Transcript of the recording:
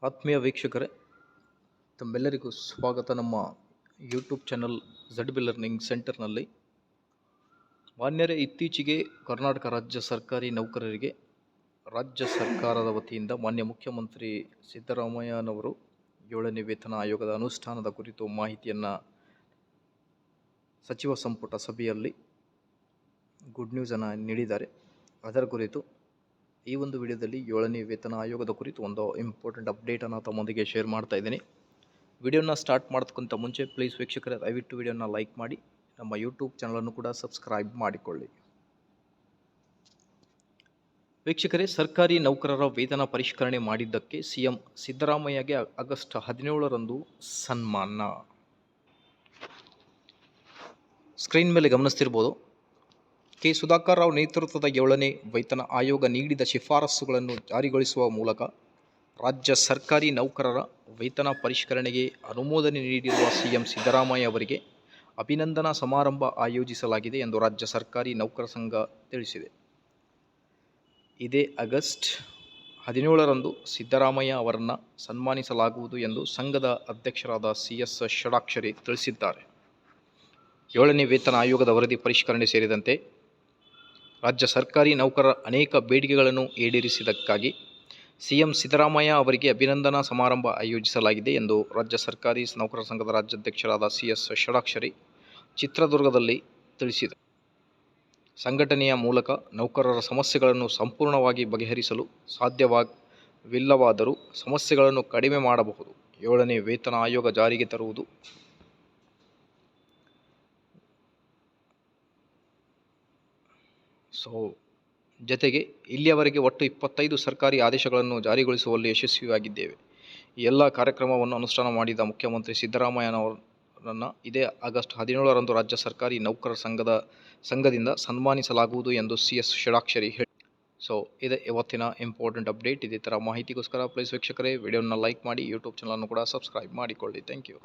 ಆತ್ಮೀಯ ವೀಕ್ಷಕರೇ, ತಮ್ಮೆಲ್ಲರಿಗೂ ಸ್ವಾಗತ. ನಮ್ಮ ಯೂಟ್ಯೂಬ್ ಚಾನಲ್ ZB ಲರ್ನಿಂಗ್ ಸೆಂಟರ್ನಲ್ಲಿ ಮಾನ್ಯರೇ, ಇತ್ತೀಚೆಗೆ ಕರ್ನಾಟಕ ರಾಜ್ಯ ಸರ್ಕಾರಿ ನೌಕರರಿಗೆ ರಾಜ್ಯ ಸರ್ಕಾರದ ವತಿಯಿಂದ ಮಾನ್ಯ ಮುಖ್ಯಮಂತ್ರಿ ಸಿದ್ದರಾಮಯ್ಯನವರು 7ನೇ ವೇತನ ಆಯೋಗದ ಅನುಷ್ಠಾನದ ಕುರಿತು ಮಾಹಿತಿಯನ್ನು ಸಚಿವ ಸಂಪುಟ ಸಭೆಯಲ್ಲಿ ಗುಡ್ ನ್ಯೂಸನ್ನು ನೀಡಿದ್ದಾರೆ. ಅದರ ಕುರಿತು ಈ ಒಂದು ವಿಡಿಯೋದಲ್ಲಿ 7ನೇ ವೇತನ ಆಯೋಗದ ಕುರಿತು ಒಂದು ಇಂಪಾರ್ಟೆಂಟ್ ಅಪ್ಡೇಟನ್ನು ತಮ್ಮೊಂದಿಗೆ ಶೇರ್ ಮಾಡ್ತಾ ಇದ್ದೀನಿ. ವಿಡಿಯೋನ ಸ್ಟಾರ್ಟ್ ಮಾಡೋದಕ್ಕಿಂತ ಮುಂಚೆ ಪ್ಲೀಸ್ ವೀಕ್ಷಕರೇ, ದಯವಿಟ್ಟು ವಿಡಿಯೋನ ಲೈಕ್ ಮಾಡಿ, ನಮ್ಮ ಯೂಟ್ಯೂಬ್ ಚಾನಲನ್ನು ಕೂಡ ಸಬ್ಸ್ಕ್ರೈಬ್ ಮಾಡಿಕೊಳ್ಳಿ. ವೀಕ್ಷಕರೇ, ಸರ್ಕಾರಿ ನೌಕರರ ವೇತನ ಪರಿಷ್ಕರಣೆ ಮಾಡಿದ್ದಕ್ಕೆ CM ಸಿದ್ದರಾಮಯ್ಯಗೆ ಆಗಸ್ಟ್ 17ರಂದು ಸನ್ಮಾನ. ಸ್ಕ್ರೀನ್ ಮೇಲೆ ಗಮನಿಸ್ತಿರ್ಬೋದು. ಕೆ. ಸುಧಾಕರ್ ರಾವ್ ನೇತೃತ್ವದ 7ನೇ ವೇತನ ಆಯೋಗ ನೀಡಿದ ಶಿಫಾರಸುಗಳನ್ನು ಜಾರಿಗೊಳಿಸುವ ಮೂಲಕ ರಾಜ್ಯ ಸರ್ಕಾರಿ ನೌಕರರ ವೇತನ ಪರಿಷ್ಕರಣೆಗೆ ಅನುಮೋದನೆ ನೀಡಿರುವ CM ಸಿದ್ದರಾಮಯ್ಯ ಅವರಿಗೆ ಅಭಿನಂದನಾ ಸಮಾರಂಭ ಆಯೋಜಿಸಲಾಗಿದೆ ಎಂದು ರಾಜ್ಯ ಸರ್ಕಾರಿ ನೌಕರ ಸಂಘ ತಿಳಿಸಿದೆ. ಇದೇ ಆಗಸ್ಟ್ 17ರಂದು ಸಿದ್ದರಾಮಯ್ಯ ಅವರನ್ನು ಸನ್ಮಾನಿಸಲಾಗುವುದು ಎಂದು ಸಂಘದ ಅಧ್ಯಕ್ಷರಾದ CS ಷಡಾಕ್ಷರಿ ತಿಳಿಸಿದ್ದಾರೆ. 7ನೇ ವೇತನ ಆಯೋಗದ ವರದಿ ಪರಿಷ್ಕರಣೆ ಸೇರಿದಂತೆ ರಾಜ್ಯ ಸರ್ಕಾರಿ ನೌಕರರ ಅನೇಕ ಬೇಡಿಕೆಗಳನ್ನು ಈಡೇರಿಸಿದ್ದಕ್ಕಾಗಿ CM ಸಿದ್ದರಾಮಯ್ಯ ಅವರಿಗೆ ಅಭಿನಂದನಾ ಸಮಾರಂಭ ಆಯೋಜಿಸಲಾಗಿದೆ ಎಂದು ರಾಜ್ಯ ಸರ್ಕಾರಿ ನೌಕರರ ಸಂಘದ ರಾಜ್ಯಾಧ್ಯಕ್ಷರಾದ CS ಷಡಾಕ್ಷರಿ ಚಿತ್ರದುರ್ಗದಲ್ಲಿ ತಿಳಿಸಿದರು. ಸಂಘಟನೆಯ ಮೂಲಕ ನೌಕರರ ಸಮಸ್ಯೆಗಳನ್ನು ಸಂಪೂರ್ಣವಾಗಿ ಬಗೆಹರಿಸಲು ಸಾಧ್ಯವಿಲ್ಲವಾದರೂ ಸಮಸ್ಯೆಗಳನ್ನು ಕಡಿಮೆ ಮಾಡಬಹುದು. 7ನೇ ವೇತನ ಆಯೋಗ ಜಾರಿಗೆ ತರುವುದು ಜತೆಗೆ ಇಲ್ಲಿಯವರೆಗೆ ಒಟ್ಟು 25 ಸರ್ಕಾರಿ ಆದೇಶಗಳನ್ನು ಜಾರಿಗೊಳಿಸುವಲ್ಲಿ ಯಶಸ್ವಿಯಾಗಿದ್ದೇವೆ. ಈ ಎಲ್ಲ ಕಾರ್ಯಕ್ರಮವನ್ನು ಅನುಷ್ಠಾನ ಮಾಡಿದ ಮುಖ್ಯಮಂತ್ರಿ ಸಿದ್ದರಾಮಯ್ಯನವರನ್ನು ಇದೇ ಆಗಸ್ಟ್ 17ರಂದು ರಾಜ್ಯ ಸರ್ಕಾರಿ ನೌಕರರ ಸಂಘದಿಂದ ಸನ್ಮಾನಿಸಲಾಗುವುದು ಎಂದು CS ಷಡಾಕ್ಷರಿ ಹೇಳಿದರು. ಇದೇ ಇವತ್ತಿನ ಇಂಪಾರ್ಟೆಂಟ್ ಅಪ್ಡೇಟ್. ಇದೇ ಥರ ಮಾಹಿತಿಗೋಸ್ಕರ ಪ್ಲೀಸ್ ವೀಕ್ಷಕರೇ, ವಿಡಿಯೋನ ಲೈಕ್ ಮಾಡಿ, ಯೂಟ್ಯೂಬ್ ಚಾನಲನ್ನು ಕೂಡ ಸಬ್ಸ್ಕ್ರೈಬ್ ಮಾಡಿಕೊಳ್ಳಿ. Thank you.